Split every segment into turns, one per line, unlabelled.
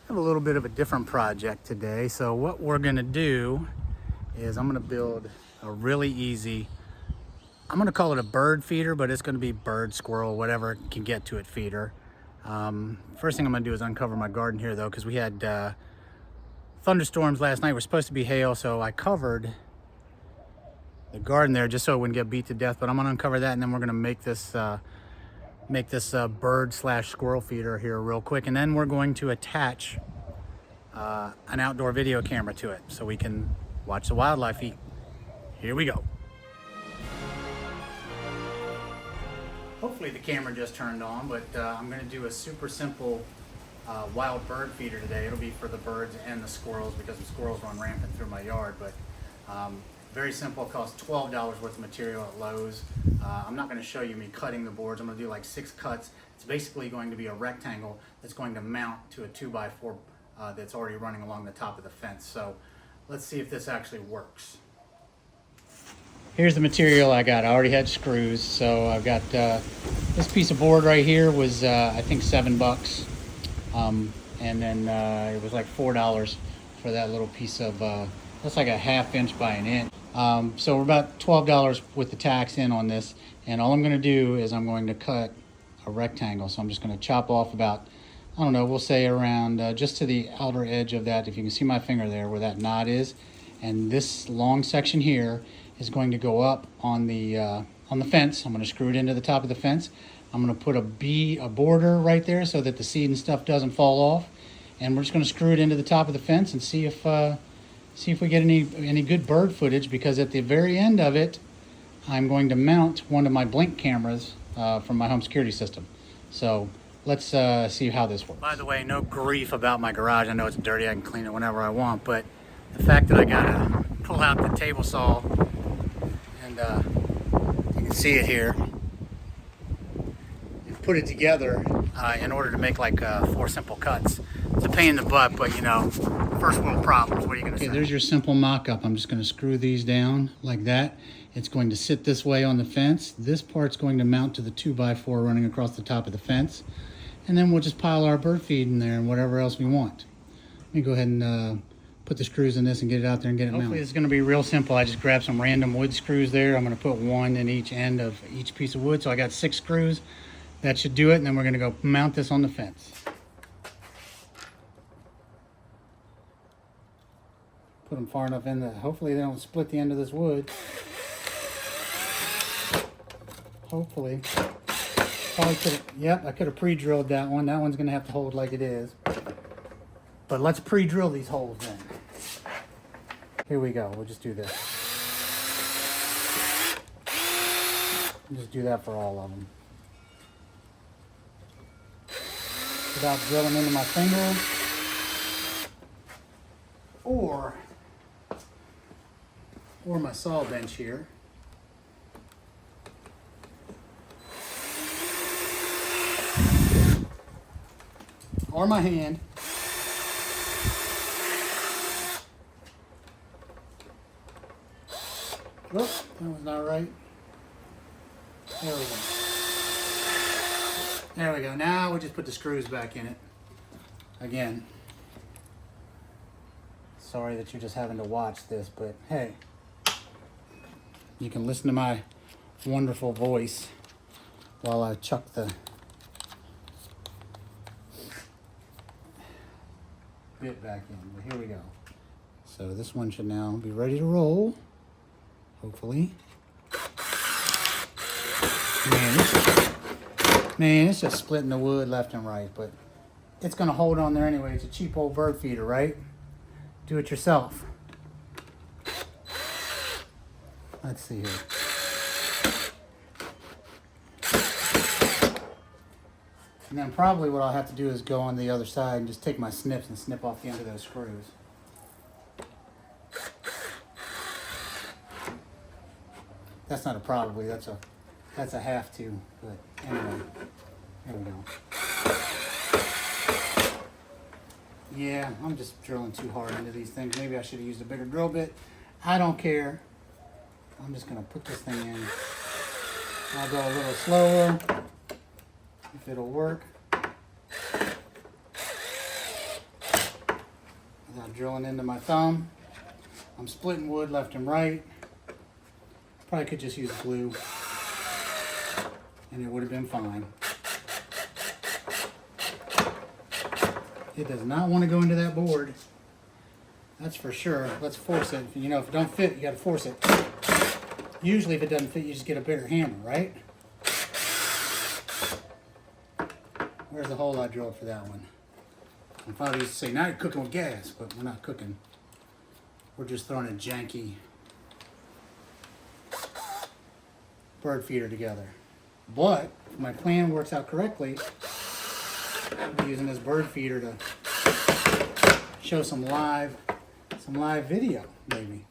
have a little bit of a different project today. So what we're gonna do is I'm gonna build a really easy, I'm gonna call it a bird feeder, but it's gonna be bird, squirrel, whatever it can get to it feeder. First thing I'm gonna do is uncover my garden here though, because we had thunderstorms last night. We're supposed to be hail, so I covered the garden there just so it wouldn't get beat to death. But I'm gonna uncover that, and then we're gonna make this bird slash squirrel feeder here real quick, and then we're going to attach an outdoor video camera to it so we can watch the wildlife eat. Here we go. Hopefully the camera just turned on, but I'm going to do a super simple wild bird feeder today. It'll be for the birds and the squirrels because the squirrels run rampant through my yard, but very simple. It costs $12 worth of material at Lowe's. I'm not going to show you me cutting the boards. I'm going to do like 6 cuts. It's basically going to be a rectangle that's going to mount to a 2x4 that's already running along the top of the fence. So let's see if this actually works. Here's the material I got. I already had screws, so I've got this piece of board right here was I think $7, and then it was like $4 for that little piece of that's like a 1/2 inch by an inch. So we're about $12 with the tax in on this, and all I'm going to do is I'm going to cut a rectangle. So I'm just going to chop off about, I don't know, we'll say around just to the outer edge of that. If you can see my finger there where that knot is, and this long section here is going to go up on the fence. I'm going to screw it into the top of the fence. I'm going to put a border right there so that the seed and stuff doesn't fall off, and we're just going to screw it into the top of the fence and see if we get any good bird footage, because at the very end of it, I'm going to mount one of my Blink cameras from my home security system. So let's see how this works. By the way, no grief about my garage. I know it's dirty. I can clean it whenever I want, but the fact that I gotta pull out the table saw, and you can see it here, and put it together in order to make like 4 simple cuts. It's a pain in the butt, but you know, first world problems. What are you gonna say? Okay, there's your simple mock-up. I'm just gonna screw these down like that. It's going to sit this way on the fence. This part's going to mount to the 2x4 running across the top of the fence. And then we'll just pile our bird feed in there and whatever else we want. Let me go ahead and put the screws in this and get it out there and get it mounted. Hopefully it's going to be real simple. I just grabbed some random wood screws there. I'm going to put 1 in each end of each piece of wood. So I got 6 screws. That should do it. And then we're going to go mount this on the fence. Put them far enough in that hopefully they don't split the end of this wood. Hopefully. Probably could have, yep, I could have pre-drilled that one. That one's going to have to hold like it is. But let's pre-drill these holes then. Here we go. We'll just do this. Just do that for all of them. Without drilling into my finger. Or my saw bench here. Or my hand. Whoops, that was not right. There we go. There we go. Now we just put the screws back in it. Again. Sorry that you're just having to watch this, but hey, you can listen to my wonderful voice while I chuck the bit back in. But here we go. So this one should now be ready to roll, hopefully. Man, it's just splitting the wood left and right, but it's going to hold on there anyway. It's a cheap old bird feeder, right? Do it yourself. Let's see here. And then probably what I'll have to do is go on the other side and just take my snips and snip off the end of those screws. That's not a probably, that's a have to, but anyway, there we go. Yeah, I'm just drilling too hard into these things. Maybe I should have used a bigger drill bit. I don't care. I'm just gonna put this thing in. I'll go a little slower if it'll work. Now drilling into my thumb. I'm splitting wood left and right. Probably could just use glue and it would have been fine. It does not want to go into that board. That's for sure. Let's force it. You know, if it don't fit, you got to force it. Usually if it doesn't fit, you just get a bigger hammer, right? Where's the hole I drilled for that one? My father used to say, now you're cooking with gas, but we're not cooking. We're just throwing a janky bird feeder together. But if my plan works out correctly, I'll be using this bird feeder to show some live video, maybe.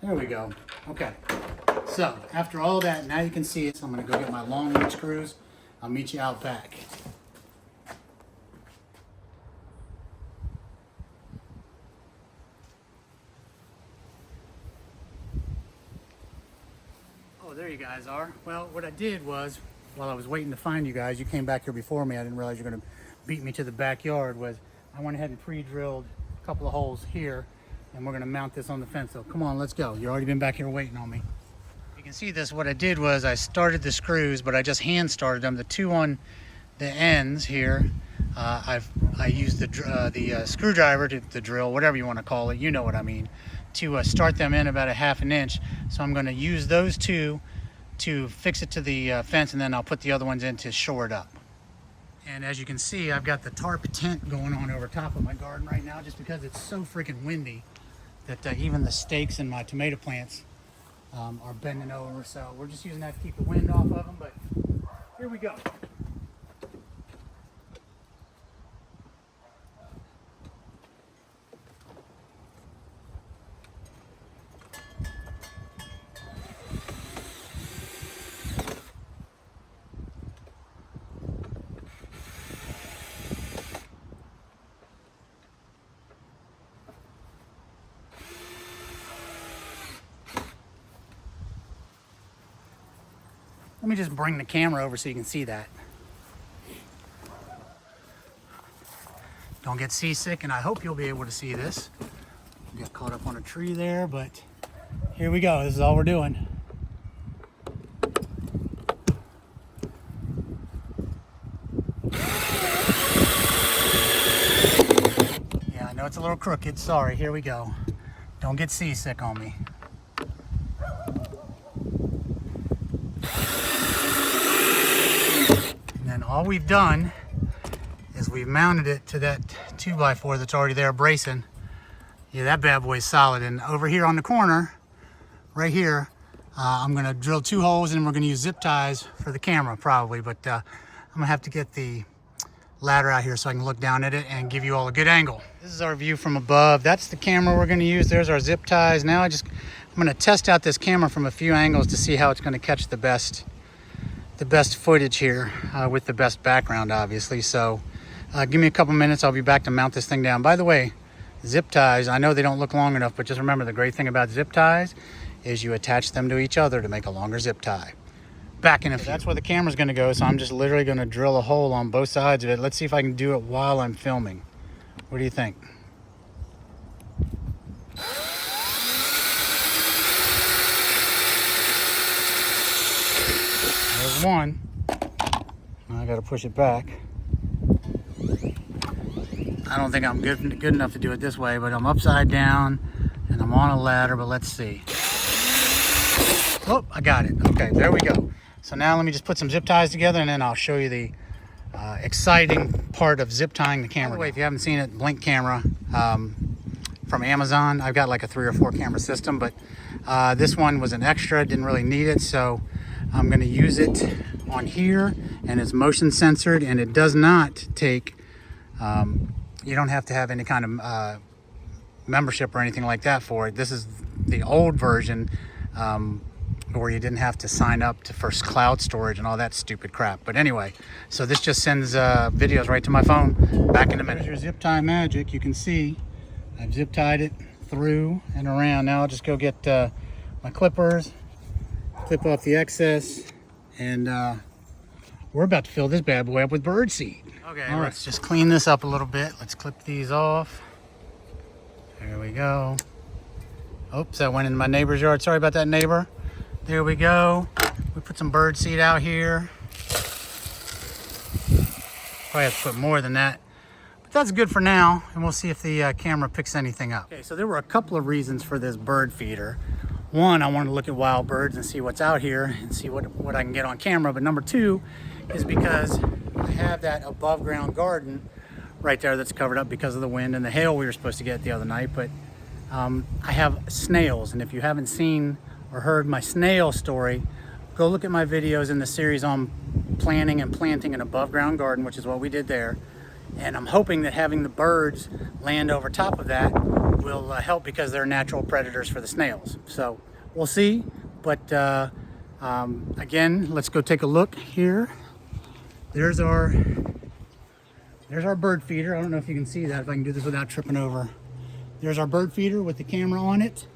There we go. Okay. So after all that, now you can see it. So I'm gonna go get my long reach screws. I'll meet you out back. Oh, there you guys are. Well, what I did was, while I was waiting to find you guys, you came back here before me. I didn't realize you were gonna beat me to the backyard. Was I went ahead and pre-drilled a couple of holes here, and we're gonna mount this on the fence. So come on, let's go. You've already been back here waiting on me. You can see this. What I did was I started the screws, but I just hand started them. The two on the ends here, I used the screwdriver to drill, whatever you want to call it. You know what I mean. To start them in about a ½ an inch. So I'm going to use those two to fix it to the fence, and then I'll put the other ones in to shore it up. And as you can see, I've got the tarp tent going on over top of my garden right now, just because it's so freaking windy that even the stakes in my tomato plants are bending over. So we're just using that to keep the wind off of them, but here we go. Let me just bring the camera over so you can see that. Don't get seasick, and I hope you'll be able to see this. Got caught up on a tree there, but here we go. This is all we're doing. Yeah, I know it's a little crooked. Sorry. Here we go. Don't get seasick on me. All we've done is we've mounted it to that 2x4 that's already there bracing. Yeah, that bad boy's solid. And over here on the corner, right here, I'm gonna drill 2 holes, and we're gonna use zip ties for the camera probably, but I'm gonna have to get the ladder out here so I can look down at it and give you all a good angle. This is our view from above. That's the camera we're gonna use. There's our zip ties. Now I'm gonna test out this camera from a few angles to see how it's gonna catch the best footage here with the best background, obviously. So give me a couple minutes. I'll be back to mount this thing down. By the way, zip ties, I know they don't look long enough, but just remember, the great thing about zip ties is you attach them to each other to make a longer zip tie. Back in a few. That's where the camera's going to go, so I'm just literally going to drill a hole on both sides of it. Let's see if I can do it while I'm filming. What do you think? There's one. Now I got to push it back. I don't think I'm good enough to do it this way, but I'm upside down and I'm on a ladder, but let's see. Oh, I got it. Okay, there we go. So now let me just put some zip ties together, and then I'll show you the exciting part of zip tying the camera. By the way, if you haven't seen it, Blink camera from Amazon. I've got like a 3 or 4 camera system, but this one was an extra, didn't really need it, so I'm going to use it on here, and it's motion censored, and it does not take, you don't have to have any kind of membership or anything like that for it. This is the old version where you didn't have to sign up for cloud storage and all that stupid crap. But anyway, so this just sends videos right to my phone. Back in a minute. Here's your zip tie magic. You can see I've zip tied it through and around. Now I'll just go get my clippers, clip off the excess, and we're about to fill this bad boy up with bird seed. Okay, let's just clean this up a little bit. Let's clip these off. There we go. Oops, that went in my neighbor's yard. Sorry about that, neighbor. There we go. We put some bird seed out here. Probably have to put more than that. But that's good for now, and we'll see if the camera picks anything up. Okay, so there were a couple of reasons for this bird feeder. One, I wanted to look at wild birds and see what's out here and see what I can get on camera. But number two is because I have that above ground garden right there that's covered up because of the wind and the hail we were supposed to get the other night. But I have snails, and if you haven't seen or heard my snail story, go look at my videos in the series on planning and planting an above ground garden, which is what we did there. And I'm hoping that having the birds land over top of that will help because they're natural predators for the snails. So we'll see, but again, let's go take a look here. There's our bird feeder. I don't know if you can see that, if I can do this without tripping over. There's our bird feeder with the camera on it.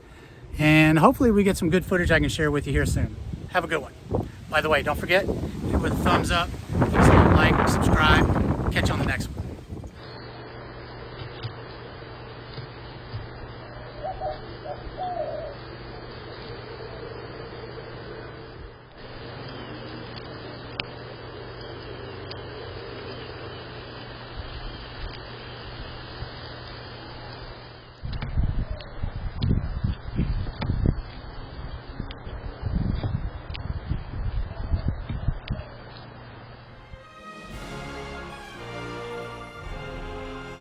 And hopefully we get some good footage I can share with you here soon. Have a good one. By the way, don't forget, hit with a thumbs up, like, subscribe. Catch you on the next one.